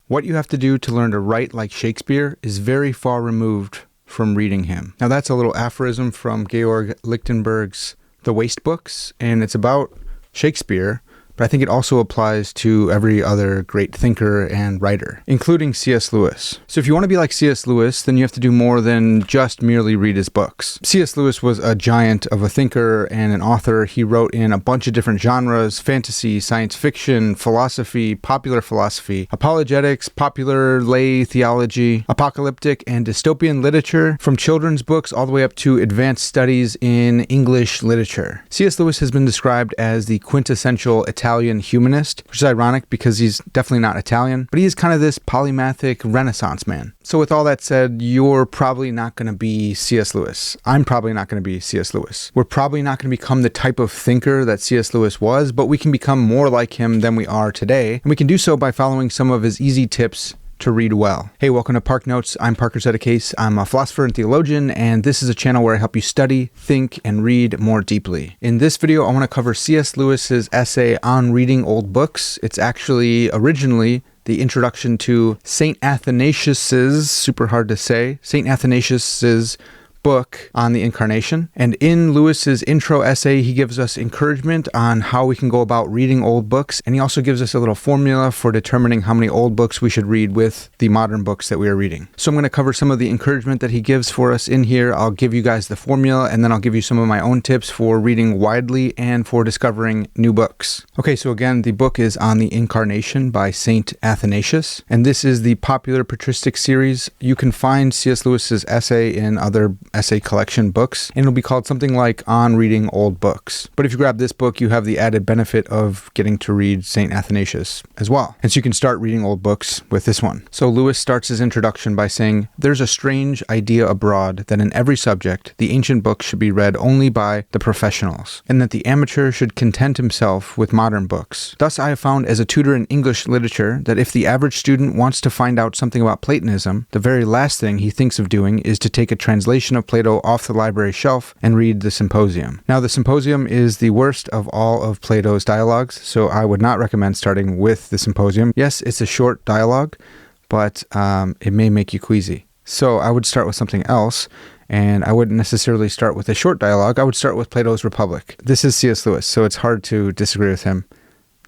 What you have to do to learn to write like Shakespeare is very far removed from reading him. Now that's a little aphorism from Georg Lichtenberg's The Waste Books, and it's about Shakespeare, but I think it also applies to every other great thinker and writer, including C.S. Lewis. So if you want to be like C.S. Lewis, then you have to do more than just merely read his books. C.S. Lewis was a giant of a thinker and an author. He wrote in a bunch of different genres: fantasy, science fiction, philosophy, popular philosophy, apologetics, popular lay theology, apocalyptic and dystopian literature, from children's books all the way up to advanced studies in English literature. C.S. Lewis has been described as the quintessential Italian humanist, which is ironic because he's definitely not Italian, but he is kind of this polymathic Renaissance man. So with all that said, you're probably not going to be C.S. Lewis. I'm probably not going to be C.S. Lewis. We're probably not going to become the type of thinker that C.S. Lewis was, but we can become more like him than we are today, and we can do so by following some of his easy tips to read well. Hey, welcome to Park Notes. I'm Parker Settecase. I'm a philosopher and theologian, and this is a channel where I help you study, think, and read more deeply. In this video, I want to cover C.S. Lewis's essay on reading old books. It's actually originally the introduction to St. Athanasius's, super hard to say, St. Athanasius's book on the Incarnation. And in Lewis's intro essay, he gives us encouragement on how we can go about reading old books, and he also gives us a little formula for determining how many old books we should read with the modern books that we are reading. So I'm going to cover some of the encouragement that he gives for us in here. I'll give you guys the formula, and then I'll give you some of my own tips for reading widely and for discovering new books. Okay, so again, the book is On the Incarnation by St. Athanasius, and this is the popular patristic series. You can find C.S. Lewis's essay in other essay collection books, and it'll be called something like On Reading Old Books. But if you grab this book, you have the added benefit of getting to read St. Athanasius as well. And so you can start reading old books with this one. So Lewis starts his introduction by saying, "There's a strange idea abroad that in every subject, the ancient books should be read only by the professionals, and that the amateur should content himself with modern books. Thus I have found as a tutor in English literature that if the average student wants to find out something about Platonism, the very last thing he thinks of doing is to take a translation of Plato off the library shelf and read the Symposium." Now, the Symposium is the worst of all of Plato's dialogues, so I would not recommend starting with the Symposium. Yes, it's a short dialogue, but it may make you queasy. So I would start with something else, and I wouldn't necessarily start with a short dialogue. I would start with Plato's Republic. This is C.S. Lewis, so it's hard to disagree with him,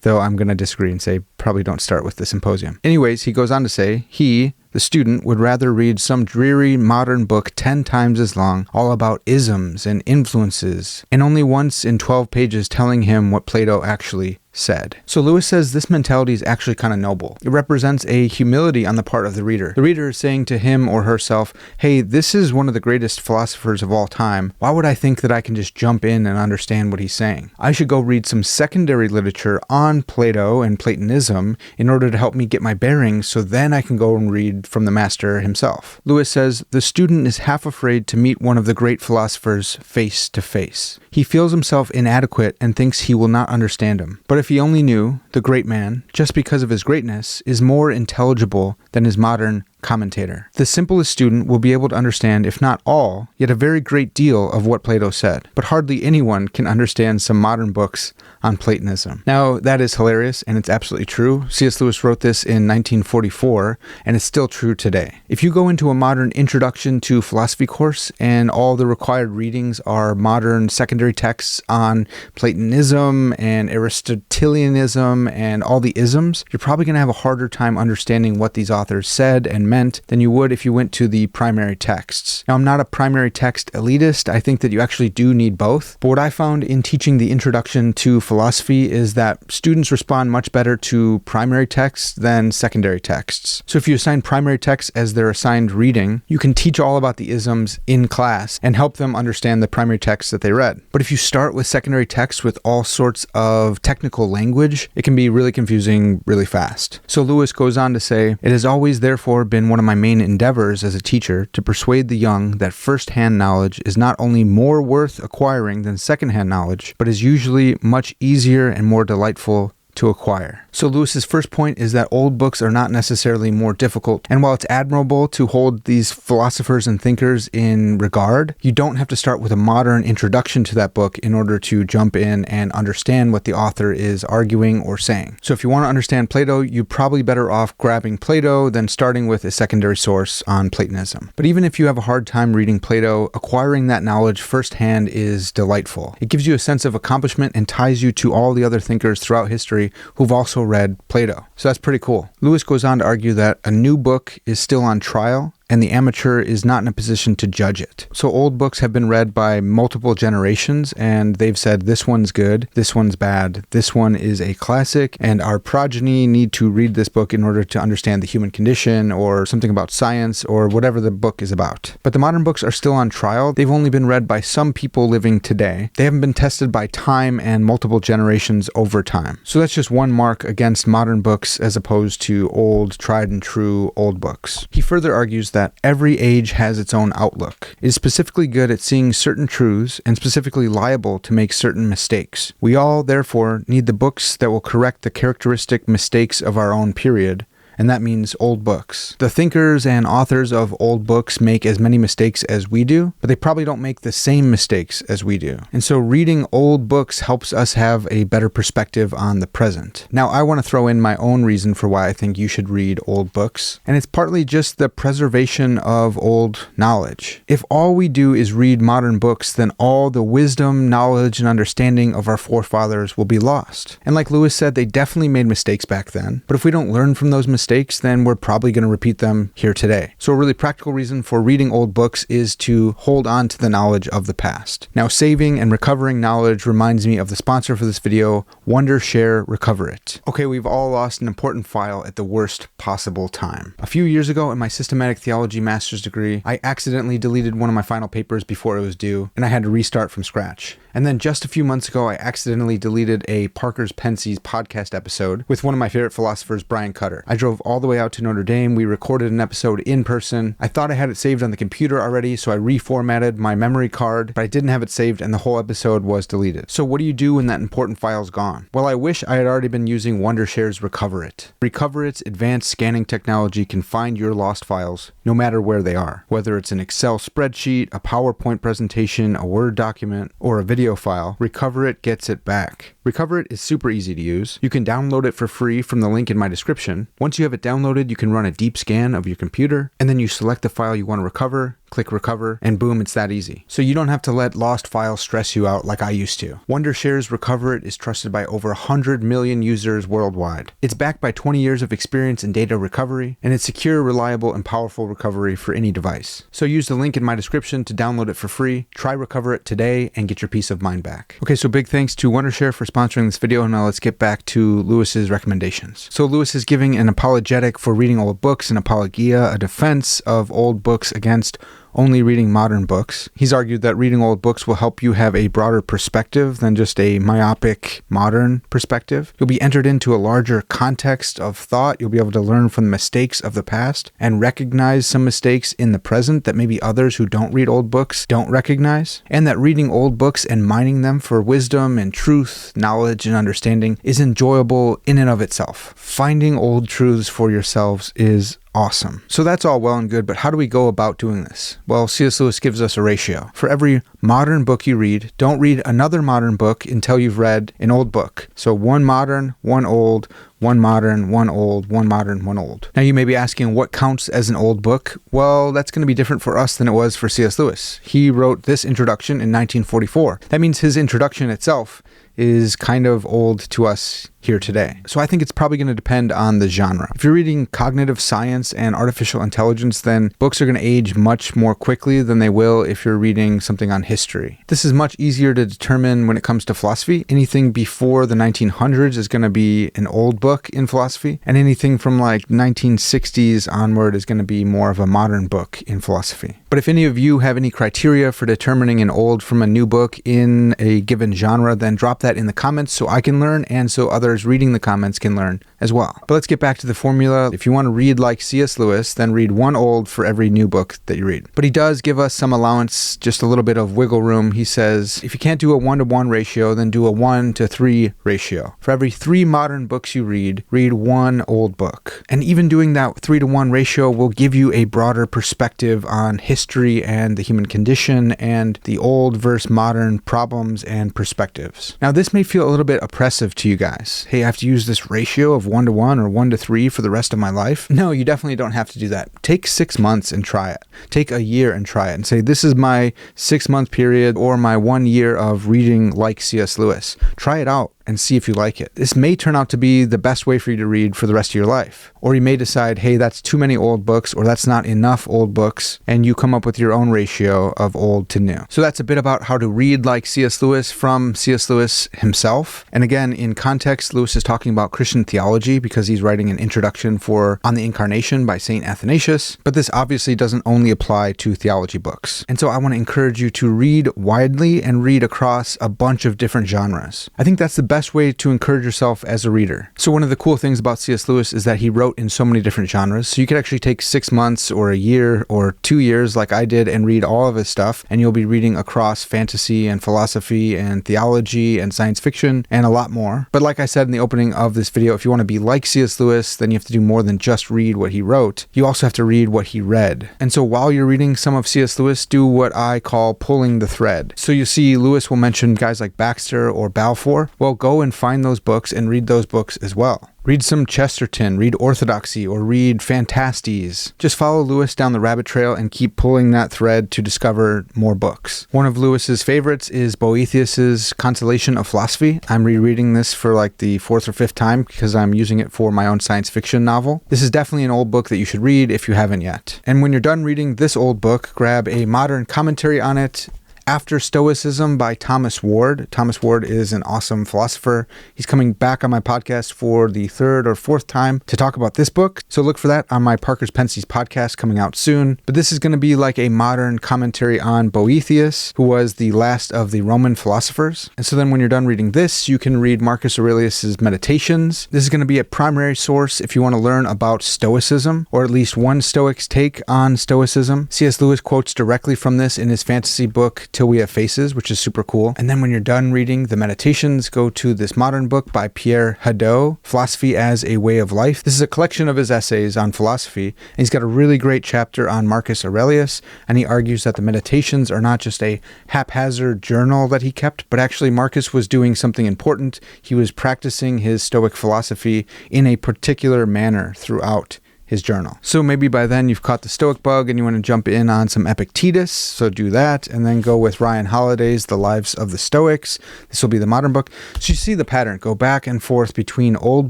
though I'm going to disagree and say probably don't start with the Symposium. Anyways, he goes on to say, he, the student, would rather read some dreary modern book 10 times as long, all about isms and influences, and only once in 12 pages telling him what Plato actually said. So Lewis says this mentality is actually kind of noble. It represents a humility on the part of the reader. The reader is saying to him or herself, hey, this is one of the greatest philosophers of all time. Why would I think that I can just jump in and understand what he's saying? I should go read some secondary literature on Plato and Platonism in order to help me get my bearings, so then I can go and read from the master himself. Lewis says, the student is half afraid to meet one of the great philosophers face to face. He feels himself inadequate and thinks he will not understand him. But if he only knew, the great man, just because of his greatness, is more intelligible than his modern commentator. The simplest student will be able to understand, if not all, yet a very great deal of what Plato said. But hardly anyone can understand some modern books on Platonism. Now, that is hilarious, and it's absolutely true. C.S. Lewis wrote this in 1944, and it's still true today. If you go into a modern introduction to philosophy course, and all the required readings are modern secondary texts on Platonism and Aristotelianism and all the isms, you're probably going to have a harder time understanding what these authors said and meant than you would if you went to the primary texts. Now, I'm not a primary text elitist. I think that you actually do need both. But what I found in teaching the introduction to philosophy is that students respond much better to primary texts than secondary texts. So if you assign primary texts as their assigned reading, you can teach all about the isms in class and help them understand the primary texts that they read. But if you start with secondary texts with all sorts of technical language, it can be really confusing really fast. So Lewis goes on to say, it has always therefore been one of my main endeavors as a teacher to persuade the young that first-hand knowledge is not only more worth acquiring than second-hand knowledge, but is usually much easier and more delightful to acquire. So Lewis's first point is that old books are not necessarily more difficult. And while it's admirable to hold these philosophers and thinkers in regard, you don't have to start with a modern introduction to that book in order to jump in and understand what the author is arguing or saying. So if you want to understand Plato, you're probably better off grabbing Plato than starting with a secondary source on Platonism. But even if you have a hard time reading Plato, acquiring that knowledge firsthand is delightful. It gives you a sense of accomplishment and ties you to all the other thinkers throughout history who've also read Plato. So that's pretty cool. Lewis goes on to argue that a new book is still on trial and the amateur is not in a position to judge it. So old books have been read by multiple generations, and they've said this one's good, this one's bad, this one is a classic, and our progeny need to read this book in order to understand the human condition or something about science or whatever the book is about. But the modern books are still on trial. They've only been read by some people living today. They haven't been tested by time and multiple generations over time. So that's just one mark against modern books as opposed to old, tried and true old books. He further argues that every age has its own outlook. It is specifically good at seeing certain truths and specifically liable to make certain mistakes. We all, therefore, need the books that will correct the characteristic mistakes of our own period, and that means old books. The thinkers and authors of old books make as many mistakes as we do, but they probably don't make the same mistakes as we do. And so reading old books helps us have a better perspective on the present. Now, I want to throw in my own reason for why I think you should read old books, and it's partly just the preservation of old knowledge. If all we do is read modern books, then all the wisdom, knowledge, and understanding of our forefathers will be lost. And like Lewis said, they definitely made mistakes back then, but if we don't learn from those mistakes, then we're probably going to repeat them here today. So a really practical reason for reading old books is to hold on to the knowledge of the past. Now, saving and recovering knowledge reminds me of the sponsor for this video, Wondershare Recover It. Okay, we've all lost an important file at the worst possible time. A few years ago in my systematic theology master's degree, I accidentally deleted one of my final papers before it was due, and I had to restart from scratch. And then just a few months ago, I accidentally deleted a Parker's Pensées podcast episode with one of my favorite philosophers, Brian Cutter. I drove all the way out to Notre Dame. We recorded an episode in person. I thought I had it saved on the computer already, so I reformatted my memory card, but I didn't have it saved and the whole episode was deleted. So what do you do when that important file's gone? Well, I wish I had already been using Wondershare's Recover It. Recover It's advanced scanning technology can find your lost files, no matter where they are. Whether it's an Excel spreadsheet, a PowerPoint presentation, a Word document, or a video file, Recover It gets it back. Recover It is super easy to use. You can download it for free from the link in my description. Once you have it downloaded, you can run a deep scan of your computer, and then you select the file you want to recover, click recover, and boom, it's that easy. So you don't have to let lost files stress you out like I used to. Wondershare's Recover It is trusted by over 100 million users worldwide. It's backed by 20 years of experience in data recovery, and it's secure, reliable, and powerful recovery for any device. So use the link in my description to download it for free. Try Recover It today and get your peace of mind back. Okay, so big thanks to Wondershare for sponsoring this video, and now let's get back to Lewis's recommendations. So Lewis is giving an apologetic for reading old books, an apologia, a defense of old books against only reading modern books. He's argued that reading old books will help you have a broader perspective than just a myopic modern perspective. You'll be entered into a larger context of thought. You'll be able to learn from the mistakes of the past and recognize some mistakes in the present that maybe others who don't read old books don't recognize. And that reading old books and mining them for wisdom and truth, knowledge and understanding is enjoyable in and of itself. Finding old truths for yourselves is awesome. So that's all well and good, but how do we go about doing this? Well, C.S. Lewis gives us a ratio. For every modern book you read, don't read another modern book until you've read an old book. So one modern, one old, one modern, one old, one modern, one old. Now you may be asking what counts as an old book? Well, that's going to be different for us than it was for C.S. Lewis. He wrote this introduction in 1944. That means his introduction itself is kind of old to us here today. So I think it's probably going to depend on the genre. If you're reading cognitive science and artificial intelligence, then books are going to age much more quickly than they will if you're reading something on history. This is much easier to determine when it comes to philosophy. Anything before the 1900s is going to be an old book in philosophy, and anything from like 1960s onward is going to be more of a modern book in philosophy. But if any of you have any criteria for determining an old from a new book in a given genre, then drop that in the comments so I can learn and so others reading the comments can learn as well. But let's get back to the formula. If you want to read like C.S. Lewis, then read one old for every new book that you read. But he does give us some allowance, just a little bit of wiggle room. He says, if you can't do a 1-to-1 ratio, then do a 1-to-3 ratio. For every 3 modern books you read 1 old book. And even doing that 3-to-1 ratio will give you a broader perspective on history and the human condition and the old versus modern problems and perspectives. Now, this may feel a little bit oppressive to you guys. Hey, I have to use this ratio of 1-to-1 or 1-to-3 for the rest of my life. No, you definitely don't have to do that. Take 6 months and try it. Take a year and try it and say, this is my 6-month period or my 1 year of reading like C.S. Lewis. Try it out and see if you like it. This may turn out to be the best way for you to read for the rest of your life. Or you may decide, hey, that's too many old books, or that's not enough old books, and you come up with your own ratio of old to new. So that's a bit about how to read like C.S. Lewis from C.S. Lewis himself. And again, in context, Lewis is talking about Christian theology because he's writing an introduction for On the Incarnation by St. Athanasius. But this obviously doesn't only apply to theology books. And so I want to encourage you to read widely and read across a bunch of different genres. I think that's the best way to encourage yourself as a reader. So one of the cool things about C.S. Lewis is that he wrote in so many different genres. So you could actually take 6 months or a year or 2 years like I did and read all of his stuff, and you'll be reading across fantasy and philosophy and theology and science fiction and a lot more. But like I said in the opening of this video, if you want to be like C.S. Lewis, then you have to do more than just read what he wrote. You also have to read what he read. And so while you're reading some of C.S. Lewis, do what I call pulling the thread. So you see Lewis will mention guys like Baxter or Balfour. Well, go and find those books and read those books as well. Read some Chesterton, read Orthodoxy, or read Fantastes. Just follow Lewis down the rabbit trail and keep pulling that thread to discover more books. One of Lewis's favorites is Boethius's Consolation of Philosophy. I'm rereading this for like the 4th or 5th time because I'm using it for my own science fiction novel. This is definitely an old book that you should read if you haven't yet. And when you're done reading this old book, grab a modern commentary on it, After Stoicism by Thomas Ward. Thomas Ward is an awesome philosopher. He's coming back on my podcast for the 3rd or 4th time to talk about this book. So look for that on my Parker's Pensées podcast coming out soon. But this is going to be like a modern commentary on Boethius, who was the last of the Roman philosophers. And so then when you're done reading this, you can read Marcus Aurelius's Meditations. This is going to be a primary source if you want to learn about Stoicism, or at least one Stoic's take on Stoicism. C.S. Lewis quotes directly from this in his fantasy book, Till We Have Faces, which is super cool. And then when you're done reading the Meditations, go to this modern book by Pierre Hadot, Philosophy as a Way of Life. This is a collection of his essays on philosophy, and he's got a really great chapter on Marcus Aurelius, and he argues that the Meditations are not just a haphazard journal that he kept, but actually Marcus was doing something important. He was practicing his Stoic philosophy in a particular manner throughout his journal. So maybe by then you've caught the Stoic bug and you want to jump in on some Epictetus, so do that, and then go with Ryan Holiday's The Lives of the Stoics. This will be the modern book. So you see the pattern. Go back and forth between old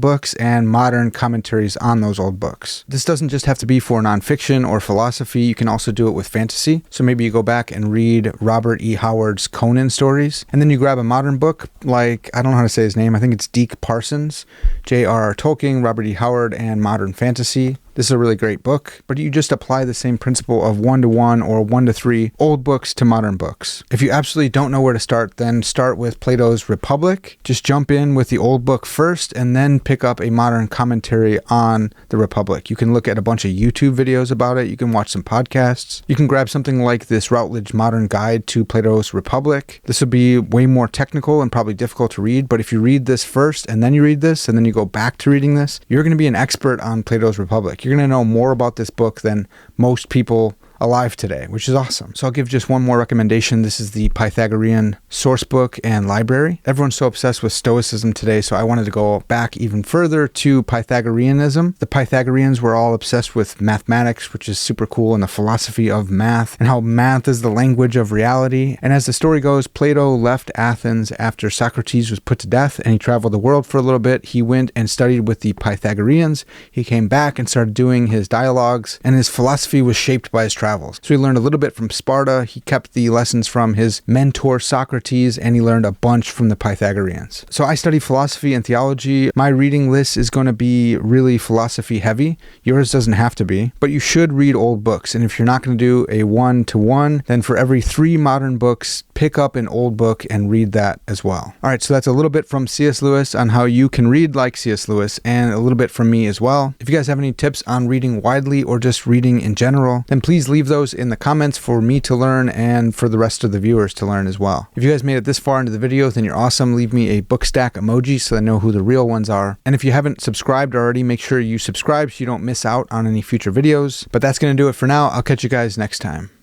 books and modern commentaries on those old books. This doesn't just have to be for nonfiction or philosophy. You can also do it with fantasy. So maybe you go back and read Robert E. Howard's Conan stories, and then you grab a modern book like, I don't know how to say his name, I think it's Deke Parsons, J.R.R. Tolkien, Robert E. Howard, and Modern Fantasy. This is a really great book, but you just apply the same principle of 1-to-1 or 1-to-3 old books to modern books. If you absolutely don't know where to start, then start with Plato's Republic. Just jump in with the old book first and then pick up a modern commentary on the Republic. You can look at a bunch of YouTube videos about it. You can watch some podcasts. You can grab something like this Routledge Modern Guide to Plato's Republic. This would be way more technical and probably difficult to read, but if you read this first and then you read this and then you go back to reading this, you're going to be an expert on Plato's Republic. You're going to know more about this book than most people alive today, which is awesome. So I'll give just one more recommendation. This is the Pythagorean source book and library. Everyone's so obsessed with Stoicism today, so I wanted to go back even further to Pythagoreanism. The Pythagoreans were all obsessed with mathematics, which is super cool, and the philosophy of math, and how math is the language of reality. And as the story goes, Plato left Athens after Socrates was put to death, and he traveled the world for a little bit. He went and studied with the Pythagoreans. He came back and started doing his dialogues, and his philosophy was shaped by his travels. So he learned a little bit from Sparta, he kept the lessons from his mentor Socrates, and he learned a bunch from the Pythagoreans. So I study philosophy and theology. My reading list is going to be really philosophy heavy. Yours doesn't have to be, but you should read old books. And if you're not going to do a 1-to-1, then for every 3 modern books, pick up an old book and read that as well. All right, so that's a little bit from C.S. Lewis on how you can read like C.S. Lewis, and a little bit from me as well. If you guys have any tips on reading widely or just reading in general, then please leave those in the comments for me to learn and for the rest of the viewers to learn as well. If you guys made it this far into the video, then you're awesome. Leave me a book stack emoji so I know who the real ones are. And if you haven't subscribed already, make sure you subscribe so you don't miss out on any future videos. But that's going to do it for now. I'll catch you guys next time.